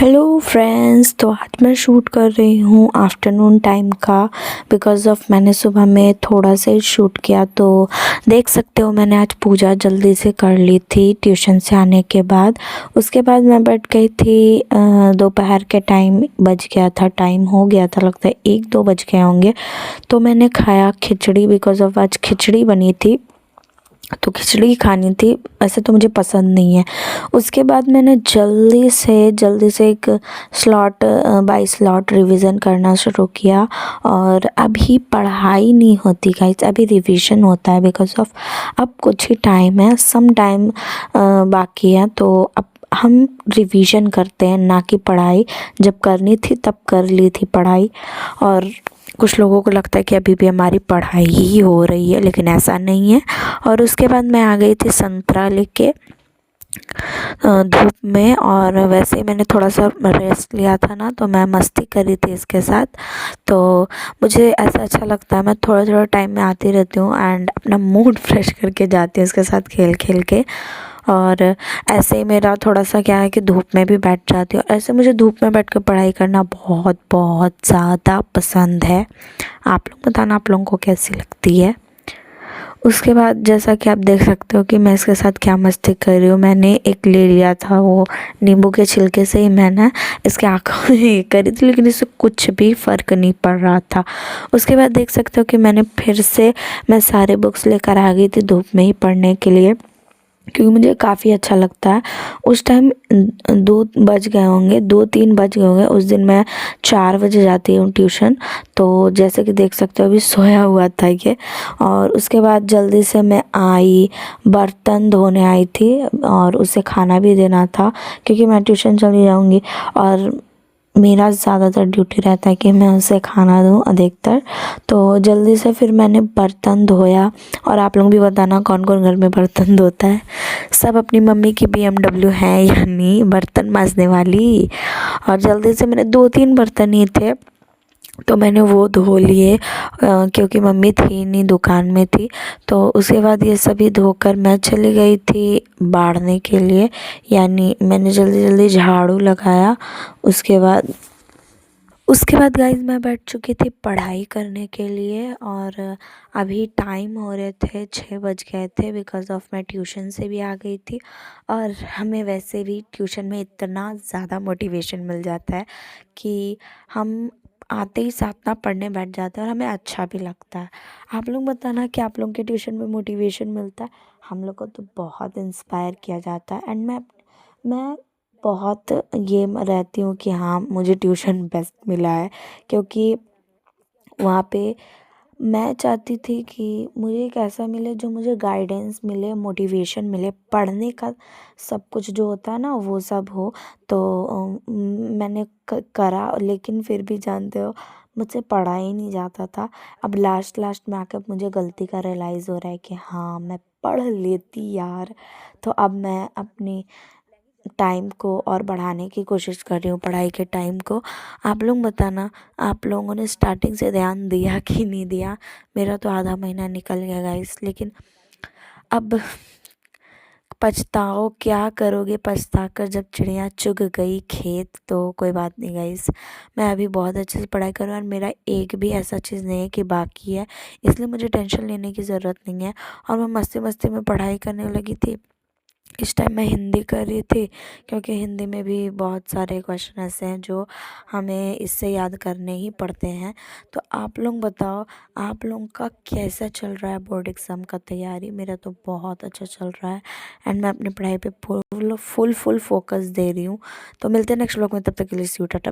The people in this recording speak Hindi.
हेलो फ्रेंड्स, तो आज मैं शूट कर रही हूँ आफ्टरनून टाइम का बिकॉज़ ऑफ मैंने सुबह में थोड़ा सा ही शूट किया। तो देख सकते हो मैंने आज पूजा जल्दी से कर ली थी ट्यूशन से आने के बाद। उसके बाद मैं बैठ गई थी। दोपहर के टाइम बज गया था, टाइम हो गया था, लगता है 1-2 बज गए होंगे। तो मैंने खाया खिचड़ी बिकॉज़ ऑफ आज खिचड़ी बनी थी, तो खिचड़ी खानी थी। वैसे तो मुझे पसंद नहीं है। उसके बाद मैंने जल्दी से एक स्लॉट बाय स्लॉट रिवीजन करना शुरू किया। और अभी पढ़ाई नहीं होती गाइस, अभी रिवीजन होता है बिकॉज़ ऑफ अब कुछ ही टाइम है, सम टाइम बाकी है। तो अब हम रिवीजन करते हैं, ना कि पढ़ाई। जब करनी थी तब कर ली थी पढ़ाई। और कुछ लोगों को लगता है कि अभी भी हमारी पढ़ाई ही हो रही है, लेकिन ऐसा नहीं है। और उसके बाद मैं आ गई थी संतरा लेके धूप में। और वैसे ही मैंने थोड़ा सा रेस्ट लिया था ना, तो मैं मस्ती करी थी इसके साथ। तो मुझे ऐसा अच्छा लगता है, मैं थोड़ा टाइम में आती रहती हूँ एंड अपना मूड फ्रेश करके जाती हूँ इसके साथ खेल खेल के। और ऐसे ही मेरा थोड़ा सा क्या है कि धूप में भी बैठ जाती हूँ। ऐसे मुझे धूप में बैठ कर पढ़ाई करना बहुत बहुत ज़्यादा पसंद है। आप लोग बताना आप लोगों को कैसी लगती है। उसके बाद जैसा कि आप देख सकते हो कि मैं इसके साथ क्या मस्ती कर रही हूँ। मैंने एक ले लिया था, वो नींबू के छिलके से ही मैंने इसके आँखों में ये करी थी, लेकिन इससे कुछ भी फ़र्क नहीं पड़ रहा था। उसके बाद देख सकते हो कि मैंने फिर से मैं सारे बुक्स लेकर आ गई थी धूप में ही पढ़ने के लिए, क्योंकि मुझे काफ़ी अच्छा लगता है। उस टाइम 2-3 बज गए होंगे। उस दिन मैं 4 बजे जाती हूँ ट्यूशन। तो जैसे कि देख सकते हो अभी सोया हुआ था ये। और उसके बाद जल्दी से मैं आई, बर्तन धोने आई थी और उसे खाना भी देना था, क्योंकि मैं ट्यूशन चली जाऊँगी। और मेरा ज़्यादातर ड्यूटी रहता है कि मैं उसे खाना दूँ अधिकतर। तो जल्दी से फिर मैंने बर्तन धोया। और आप लोग भी बताना कौन कौन घर में बर्तन धोता है। सब अपनी मम्मी की BMW है या नहीं बर्तन मांजने वाली। और जल्दी से मैंने 2-3 बर्तन ही थे, तो मैंने वो धो लिए क्योंकि मम्मी थी नहीं, दुकान में थी। तो उसके बाद ये सभी धोकर मैं चली गई थी बाड़ने के लिए, यानी मैंने जल्दी झाड़ू लगाया। उसके बाद गाइस मैं बैठ चुकी थी पढ़ाई करने के लिए। और अभी टाइम हो रहे थे 6 बज गए थे बिकॉज़ ऑफ मैं ट्यूशन से भी आ गई थी। और हमें वैसे भी ट्यूशन में इतना ज़्यादा मोटिवेशन मिल जाता है कि हम आते ही साथ ना पढ़ने बैठ जाते हैं और हमें अच्छा भी लगता है। आप लोग बताना कि आप लोग के ट्यूशन में मोटिवेशन मिलता है। हम लोग को तो बहुत इंस्पायर किया जाता है। एंड मैं बहुत ये रहती हूँ कि हाँ मुझे ट्यूशन बेस्ट मिला है, क्योंकि वहाँ पे मैं चाहती थी कि मुझे एक ऐसा मिले जो मुझे गाइडेंस मिले, मोटिवेशन मिले, पढ़ने का सब कुछ जो होता है ना वो सब हो। तो मैंने करा, लेकिन फिर भी जानते हो मुझसे पढ़ा ही नहीं जाता था। अब लास्ट में आकर मुझे गलती का रियलाइज़ हो रहा है कि हाँ मैं पढ़ लेती यार। तो अब मैं अपनी टाइम को और बढ़ाने की कोशिश कर रही हूँ, पढ़ाई के टाइम को। आप लोग बताना आप लोगों ने स्टार्टिंग से ध्यान दिया कि नहीं दिया। मेरा तो आधा महीना निकल गया गाइस, लेकिन अब पछताओ क्या करोगे, पछता कर जब चिड़िया चुग गई खेत। तो कोई बात नहीं गाइस, मैं अभी बहुत अच्छे से पढ़ाई कर रहा हूँ और मेरा एक भी ऐसा चीज़ नहीं है कि बाकी है, इसलिए मुझे टेंशन लेने की ज़रूरत नहीं है। और मैं मस्ती में पढ़ाई करने लगी थी। इस टाइम मैं हिंदी कर रही थी, क्योंकि हिंदी में भी बहुत सारे क्वेश्चन ऐसे हैं जो हमें इससे याद करने ही पड़ते हैं। तो आप लोग बताओ आप लोगों का कैसा चल रहा है बोर्ड एग्ज़ाम का तैयारी। मेरा तो बहुत अच्छा चल रहा है एंड मैं अपनी पढ़ाई पे फुल फोकस दे रही हूँ। तो मिलते हैं नेक्स्ट व्लॉग में, तब तक के लिए सी यू, टाटा बाय।